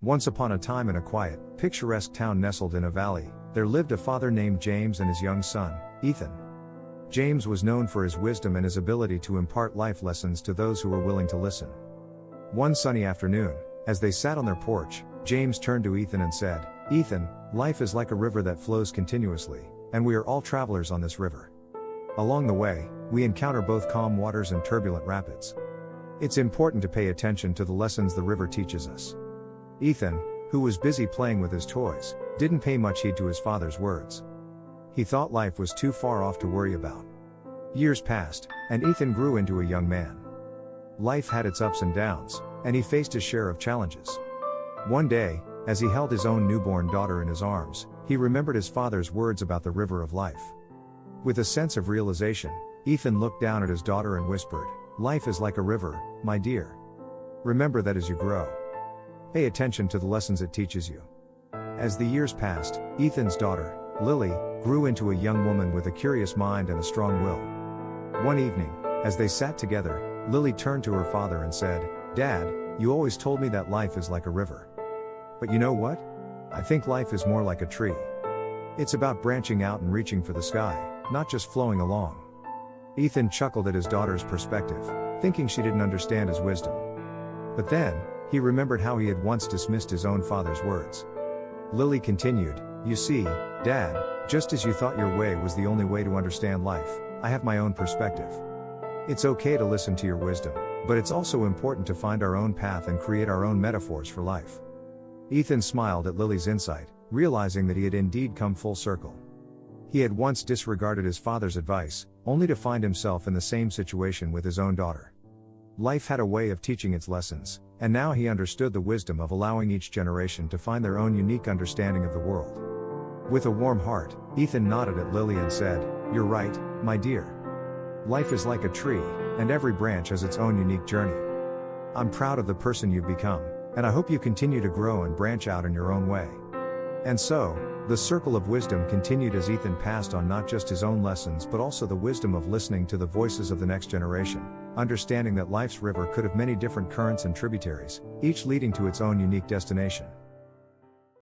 Once upon a time in a quiet, picturesque town nestled in a valley, there lived a father named James and his young son, Ethan. James was known for his wisdom and his ability to impart life lessons to those who were willing to listen. One sunny afternoon, as they sat on their porch, James turned to Ethan and said, "Ethan, life is like a river that flows continuously, and we are all travelers on this river. Along the way, we encounter both calm waters and turbulent rapids. It's important to pay attention to the lessons the river teaches us." Ethan, who was busy playing with his toys, didn't pay much heed to his father's words. He thought life was too far off to worry about. Years passed, and Ethan grew into a young man. Life had its ups and downs, and he faced his share of challenges. One day, as he held his own newborn daughter in his arms, he remembered his father's words about the river of life. With a sense of realization, Ethan looked down at his daughter and whispered, "Life is like a river, my dear. Remember that as you grow. Pay attention to the lessons it teaches you." As the years passed, Ethan's daughter, Lily, grew into a young woman with a curious mind and a strong will. One evening, as they sat together, Lily turned to her father and said, "Dad, you always told me that life is like a river. But you know what? I think life is more like a tree. It's about branching out and reaching for the sky, not just flowing along." Ethan chuckled at his daughter's perspective, thinking she didn't understand his wisdom. But then, he remembered how he had once dismissed his own father's words. Lily continued, "You see, Dad, just as you thought your way was the only way to understand life, I have my own perspective. It's okay to listen to your wisdom, but it's also important to find our own path and create our own metaphors for life." Ethan smiled at Lily's insight, realizing that he had indeed come full circle. He had once disregarded his father's advice, only to find himself in the same situation with his own daughter. Life had a way of teaching its lessons, and now he understood the wisdom of allowing each generation to find their own unique understanding of the world. With a warm heart, Ethan nodded at Lily and said, "You're right, my dear. Life is like a tree, and every branch has its own unique journey. I'm proud of the person you've become, and I hope you continue to grow and branch out in your own way." And so, the circle of wisdom continued as Ethan passed on not just his own lessons but also the wisdom of listening to the voices of the next generation, understanding that life's river could have many different currents and tributaries, each leading to its own unique destination.